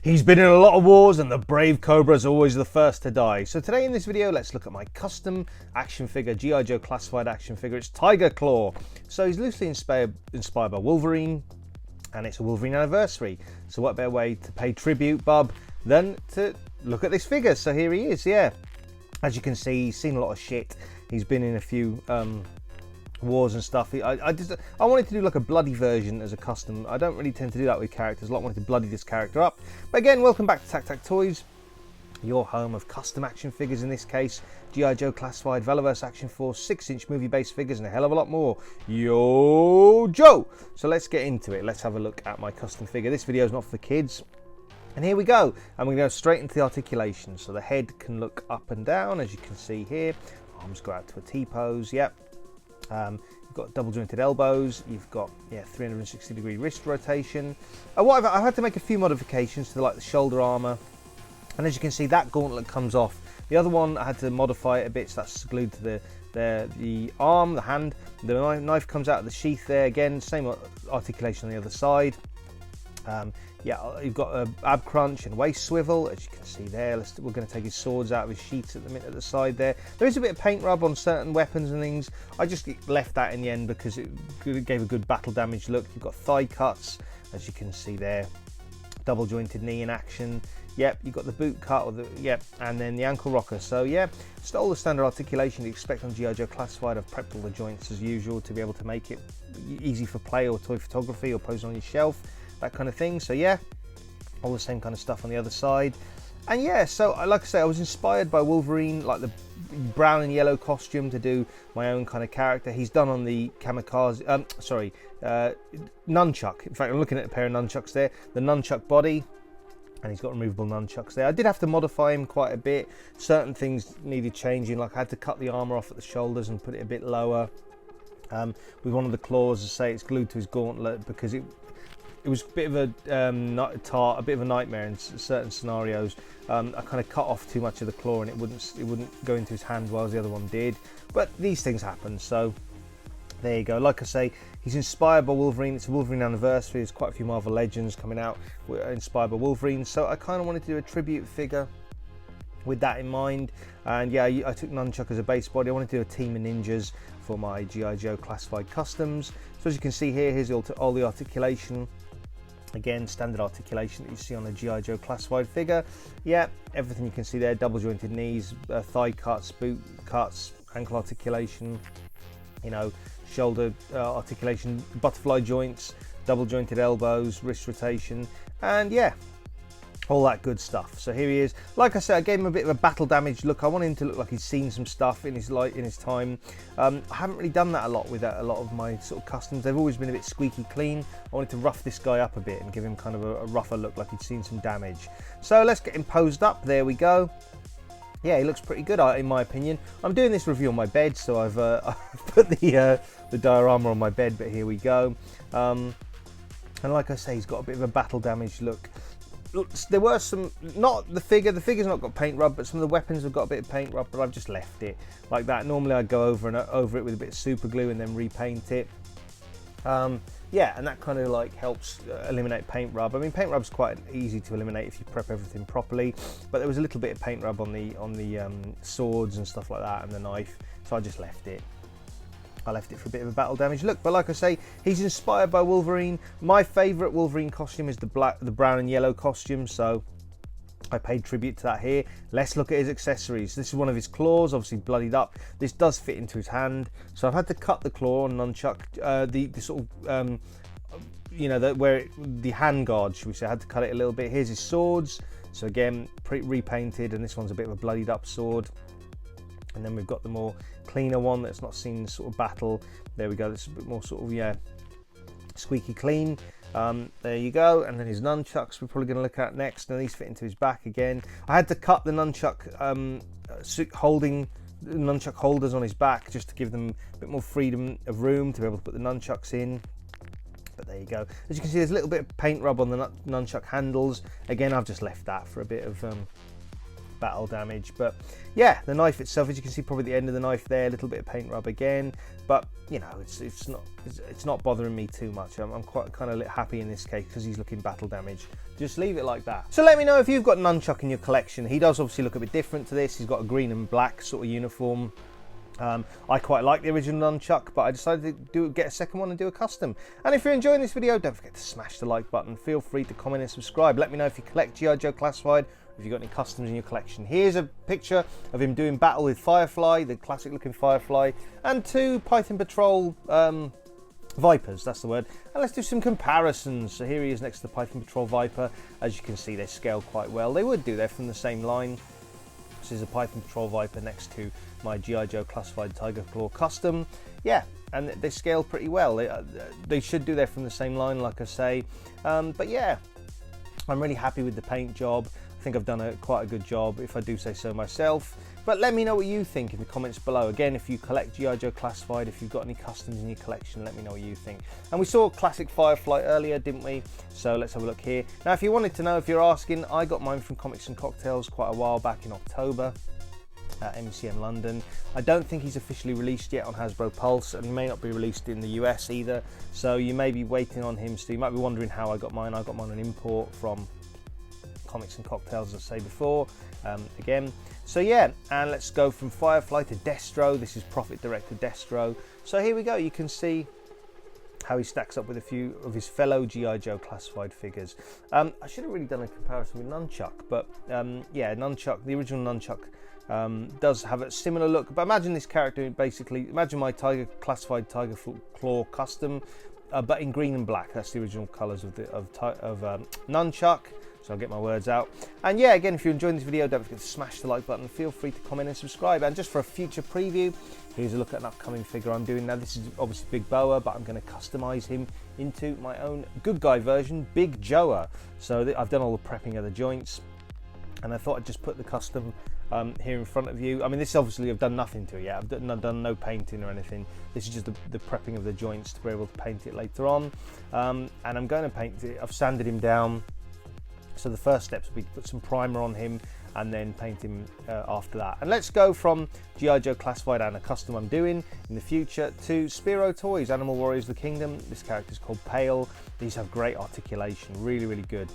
He's been in a lot of wars and the brave Cobra is always the first to die. So today in this video, let's look at my custom action figure, GI Joe Classified action figure. It's Tigerclaw. So he's loosely inspired by Wolverine, and it's a Wolverine anniversary. So what better way to pay tribute, Bob, than to look at this figure. So here he is, yeah. As you can see, he's seen a lot of shit. He's been in a few wars and stuff. I wanted to do like a bloody version as a custom. I don't really tend to do that with characters. A lot wanted to bloody this character up. But again, welcome back to Tac Tac Toys, your home of custom action figures. In this case, GI Joe Classified Valorverse Action Force 6-inch movie-based figures and a hell of a lot more. Yo, Joe! So let's get into it. Let's have a look at my custom figure. This video is not for kids. And here we go. And we're going to go straight into the articulation. So the head can look up and down, as you can see here. Arms go out to a T-pose, yep. You've got double jointed elbows, you've got 360-degree wrist rotation. I've had to make a few modifications to the shoulder armor, and as you can see, that gauntlet comes off. The other one I had to modify it a bit, so that's glued to the arm, the hand. The knife comes out of the sheath there. Again, same articulation on the other side. You've got an ab crunch and waist swivel, as you can see there. We're going to take his swords out of his sheaths at the side there. There is a bit of paint rub on certain weapons and things. I just left that in the end because it gave a good battle damage look. You've got thigh cuts, as you can see there. Double jointed knee in action. Yep, you've got the boot cut, and then the ankle rocker. So yeah, just all the standard articulation you expect on GI Joe Classified. I've prepped all the joints as usual to be able to make it easy for play or toy photography or posing on your shelf, that kind of thing. So yeah, all the same kind of stuff on the other side. And yeah, so like I say, I was inspired by Wolverine, like the brown and yellow costume, to do my own kind of character. He's done on the kamikaze, nunchuck. In fact, I'm looking at a pair of nunchucks there, the nunchuck body, and he's got removable nunchucks there. I did have to modify him quite a bit. Certain things needed changing, like I had to cut the armor off at the shoulders and put it a bit lower. With one of the claws, as I say, it's glued to his gauntlet because it was a bit of a bit of a nightmare in certain scenarios. I kind of cut off too much of the claw and it wouldn't go into his hand while the other one did. But these things happen, so there you go. Like I say, he's inspired by Wolverine. It's a Wolverine anniversary. There's quite a few Marvel Legends coming out inspired by Wolverine. So I kind of wanted to do a tribute figure with that in mind. And yeah, I took nunchuck as a base body. I wanted to do a team of ninjas for my GI Joe Classified Customs. So as you can see here, here's all the articulation. Again, standard articulation that you see on a GI Joe Classified figure. Yeah, everything you can see there, double jointed knees, thigh cuts, boot cuts, ankle articulation, shoulder articulation, butterfly joints, double jointed elbows, wrist rotation, and yeah, all that good stuff. So here he is. Like I said, I gave him a bit of a battle damage look. I wanted him to look like he's seen some stuff in his time. I haven't really done that a lot with a lot of my sort of customs. They've always been a bit squeaky clean. I wanted to rough this guy up a bit and give him kind of a rougher look, like he'd seen some damage. So let's get him posed up. There we go. Yeah, he looks pretty good in my opinion. I'm doing this review on my bed, so I've put the diorama on my bed, but here we go. And like I say, he's got a bit of a battle damage look. There were some, not the figure's not got paint rub, but some of the weapons have got a bit of paint rub, but I've just left it like that. Normally I'd go over it with a bit of super glue and then repaint it. Yeah, and that kind of like helps eliminate paint rub. I mean, paint rub's quite easy to eliminate if you prep everything properly, but there was a little bit of paint rub on the swords and stuff like that, and the knife, so I just left it. I left it for a bit of a battle damage look, but like I say, he's inspired by Wolverine. My favourite Wolverine costume is the brown and yellow costume, so I paid tribute to that here. Let's look at his accessories. This is one of his claws, obviously bloodied up. This does fit into his hand, so I've had to cut the claw on nunchuck, the sort of, the hand guard, should we say. I had to cut it a little bit. Here's his swords, so again, repainted, and this one's a bit of a bloodied up sword. And then we've got the more cleaner one that's not seen sort of battle. There we go, this is a bit more sort of, squeaky clean. There you go. And then his nunchucks we're probably going to look at next, and these fit into his back again. I had to cut the nunchuck nunchuck holders on his back just to give them a bit more freedom of room to be able to put the nunchucks in. But there you go. As you can see, there's a little bit of paint rub on the nunchuck handles. Again, I've just left that for a bit of battle damage. But yeah, the knife itself, as you can see, probably the end of the knife there, a little bit of paint rub again, but it's not bothering me too much. I'm quite kind of happy in this case because he's looking battle damage. just leave it like that. So let me know if you've got Nunchuck in your collection. He does obviously look a bit different to this. He's got a green and black sort of uniform. I quite like the original Nunchuck, but I decided to get a second one and do a custom. And if you're enjoying this video, don't forget to smash the like button. Feel free to comment and subscribe. Let me know if you collect GI Joe Classified, if you've got any customs in your collection. Here's a picture of him doing battle with Firefly, the classic looking Firefly, and 2 Python Patrol Vipers, that's the word. And let's do some comparisons. So here he is next to the Python Patrol Viper. As you can see, they scale quite well. They would do, they're from the same line. This is a Python Patrol Viper next to my GI Joe Classified Tigerclaw Custom. Yeah, and they scale pretty well. They should do, they're from the same line, like I say. But yeah, I'm really happy with the paint job. I think I've done quite a good job, if I do say so myself. But let me know what you think in the comments below. Again, if you collect GI Joe Classified, if you've got any customs in your collection, let me know what you think. And we saw classic Firefly earlier, didn't we? So let's have a look here. Now, if you wanted to know, if you're asking, I got mine from Comics and Cocktails quite a while back in October at MCM London. I don't think he's officially released yet on Hasbro Pulse, and he may not be released in the US either. So you may be waiting on him. So you might be wondering how I got mine. I got mine on import from Comics and Cocktails, as I say before, again. So yeah, and let's go from Firefly to Destro. This is Profit Director Destro. So here we go. You can see how he stacks up with a few of his fellow GI Joe Classified figures. I should have really done a comparison with Nunchuck, but yeah, Nunchuck, the original Nunchuck, does have a similar look. But imagine this character, basically, imagine my Classified Tigerclaw Custom, but in green and black. That's the original colours of Nunchuck. So I'll get my words out. And yeah, again, if you're enjoying this video, don't forget to smash the like button. Feel free to comment and subscribe. And just for a future preview, here's a look at an upcoming figure I'm doing. Now, this is obviously Big Boa, but I'm going to customize him into my own good guy version, Big Joa. So I've done all the prepping of the joints, and I thought I'd just put the custom here in front of you. I mean, this obviously I've done nothing to it yet. I've done no painting or anything. This is just the prepping of the joints to be able to paint it later on. And I'm going to paint it. I've sanded him down. So the first steps will be to put some primer on him and then paint him after that. And let's go from GI Joe Classified and a custom I'm doing in the future to Spiro Toys, Animal Warriors of the Kingdom. This character is called Pale. These have great articulation, really, really good.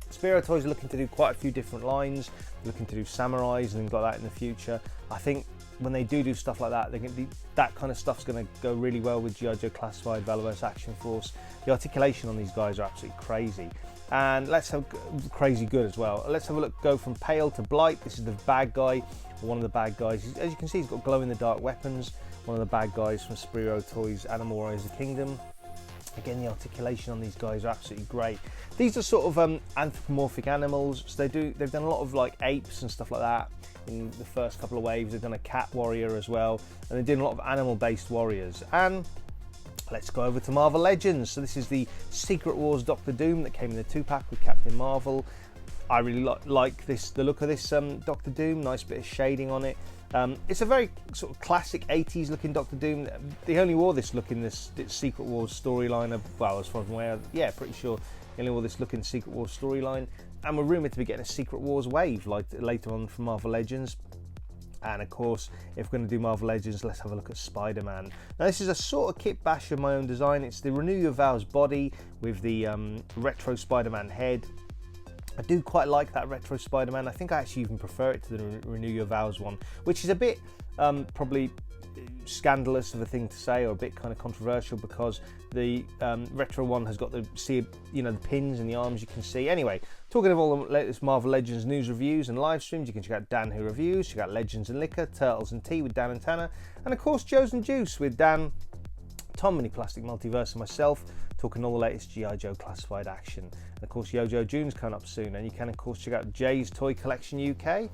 Spiro Toys are looking to do quite a few different lines, looking to do samurais and things like that in the future. I think when they do stuff like that, that kind of stuff's going to go really well with GI Joe Classified, Valorous Action Force. The articulation on these guys are absolutely crazy. And let's have crazy good as well. Let's have a look, go from Pale to Blight. This is the bad guy, one of the bad guys. As you can see, he's got glow in the dark weapons. One of the bad guys from Spiro Toys, Animal Warriors of the Kingdom. Again, the articulation on these guys are absolutely great. These are sort of anthropomorphic animals. So they've done a lot of like apes and stuff like that in the first couple of waves. They've done a cat warrior as well, and they're doing a lot of animal-based warriors. And let's go over to Marvel Legends. So this is the Secret Wars Doctor Doom that came in the 2-pack with Captain Marvel. I really like the look of this Doctor Doom. Nice bit of shading on it. It's a very sort of classic 80s looking Doctor Doom. They only wore this look in this Secret Wars storyline. Well, as far as I'm aware, yeah, pretty sure they only wore this look in Secret Wars storyline. And we're rumoured to be getting a Secret Wars wave like later on from Marvel Legends. And of course, if we're going to do Marvel Legends, let's have a look at Spider-Man. Now, this is a sort of kit bash of my own design. It's the Renew Your Vows body with the retro Spider-Man head. I do quite like that retro Spider-Man. I think I actually even prefer it to the Renew Your Vows one, which is a bit probably scandalous of a thing to say, or a bit kind of controversial, because the retro one has got the pins and the arms you can see. Anyway, talking of all the latest Marvel Legends news, reviews and live streams, you can check out Dan Who Reviews, check out Legends and Liquor, Turtles and Tea with Dan and Tanner, and of course Joe's and Juice with Dan, Tom, Mini Plastic Multiverse and myself, talking all the latest GI Joe Classified action. And of course Yo-Joe June's coming up soon, and you can of course check out Jay's Toy Collection UK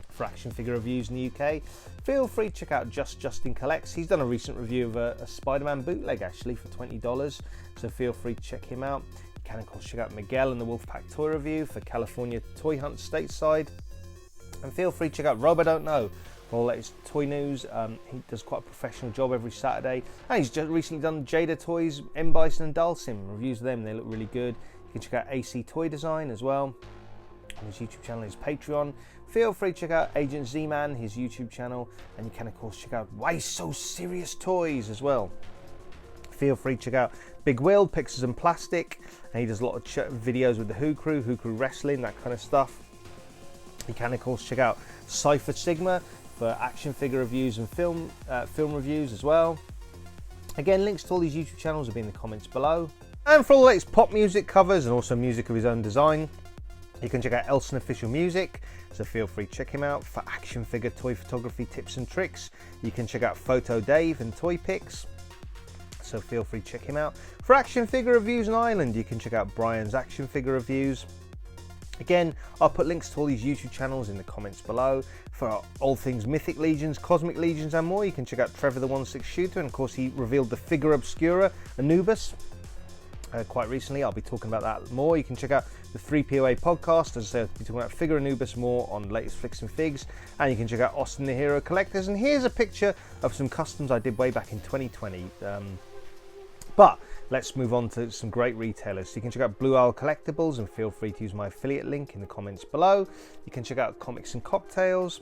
for action figure reviews in the UK. Feel free to check out Justin Collects. He's done a recent review of a Spider-Man bootleg actually for $20, so feel free to check him out. You can of course check out Miguel and the Wolfpack Toy Review for California Toy Hunt stateside, and feel free to check out Rob I Don't Know for all the latest toy news. He does quite a professional job every Saturday, and he's just recently done Jada Toys, M Bison and Dalsim reviews of them. They look really good. You can check out AC Toy Design as well on his YouTube channel, his Patreon. Feel free to check out Agent Z-Man, his YouTube channel, and you can of course check out Why So Serious Toys as well. Feel free to check out Big Will, Pixels and Plastic, and he does a lot of videos with the Who Crew Wrestling, that kind of stuff. You can of course check out Cypher Sigma for action figure reviews and film reviews as well. Again, links to all these YouTube channels will be in the comments below. And for all the latest pop music covers and also music of his own design, you can check out Elson Official Music, so feel free to check him out. For action figure toy photography tips and tricks, you can check out Photo Dave and Toy Pics, so feel free to check him out. For action figure reviews in Ireland, you can check out Brian's action figure reviews. Again, I'll put links to all these YouTube channels in the comments below. For all things Mythic Legions, Cosmic Legions and more, you can check out Trevor the 1/6 Shooter, and of course he revealed the figure Obscura, Anubis, quite recently. I'll be talking about that more. You can check out the 3POA podcast, as I said, I'll be talking about figure Anubis more on the latest flicks and figs, and you can check out Austin the Hero Collectors. And here's a picture of some customs I did way back in 2020. But let's move on to some great retailers. So you can check out Blue Owl Collectibles, and feel free to use my affiliate link in the comments below. You can check out Comics and Cocktails.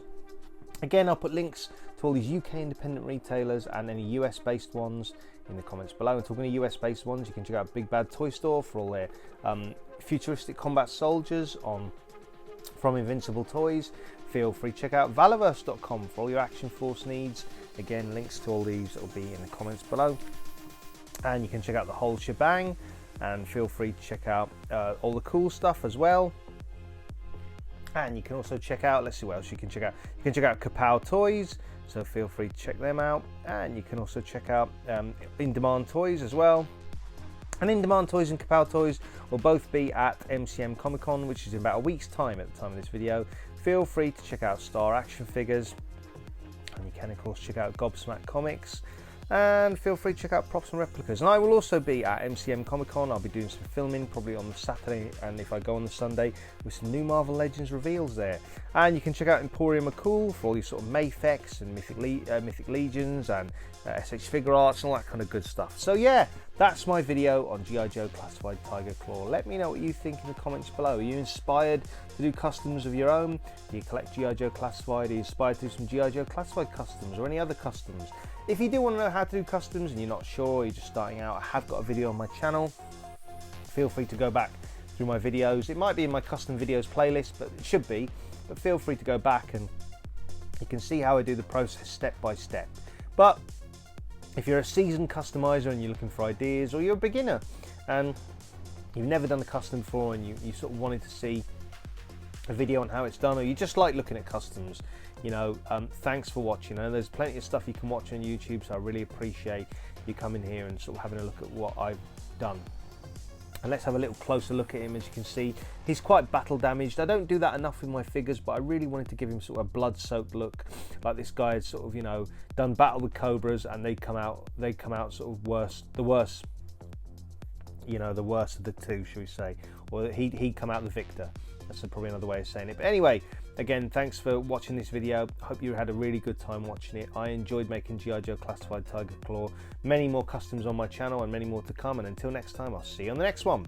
Again, I'll put links to all these UK independent retailers and any US based ones in the comments below. And talking to US based ones, you can check out Big Bad Toy Store for all their futuristic combat soldiers from Invincible Toys. Feel free to check out Valorverse.com for all your Action Force needs. Again, links to all these will be in the comments below. And you can check out the whole shebang, and feel free to check out all the cool stuff as well. And you can also check out, let's see what else you can check out. You can check out Kapow Toys, so feel free to check them out. And you can also check out In Demand Toys as well. And In Demand Toys and Kapow Toys will both be at MCM Comic Con, which is in about a week's time at the time of this video. Feel free to check out Star Action Figures, and you can of course check out Gobsmack Comics. And feel free to check out Props and Replicas. And I will also be at MCM Comic Con. I'll be doing some filming probably on the Saturday, and if I go on the Sunday, with some new Marvel Legends reveals there. And you can check out Emporium McCool for all these sort of Mayfex and Mythic Legions and SH Figure Arts and all that kind of good stuff. So yeah, that's my video on GI Joe Classified Tigerclaw. Let me know what you think in the comments below. Are you inspired to do customs of your own? Do you collect GI Joe Classified? Are you inspired to do some GI Joe Classified customs or any other customs? If you do want to know how to do customs and you're not sure, or you're just starting out, I have got a video on my channel. Feel free to go back through my videos. It might be in my custom videos playlist, but it should be. But feel free to go back and you can see how I do the process step by step. But if you're a seasoned customizer and you're looking for ideas, or you're a beginner and you've never done a custom before and you sort of wanted to see a video on how it's done, or you just like looking at customs, you know, thanks for watching. And there's plenty of stuff you can watch on YouTube, so I really appreciate you coming here and sort of having a look at what I've done. And let's have a little closer look at him. As you can see, he's quite battle damaged. I don't do that enough with my figures, but I really wanted to give him sort of a blood-soaked look, like this guy had sort of, you know, done battle with Cobras, and they come out sort of the worst, you know, the worst of the two, shall we say, or he'd come out the victor. That's probably another way of saying it. But anyway, again, thanks for watching this video. Hope you had a really good time watching it. I enjoyed making GI Joe Classified Tigerclaw. Many more customs on my channel and many more to come. And until next time, I'll see you on the next one.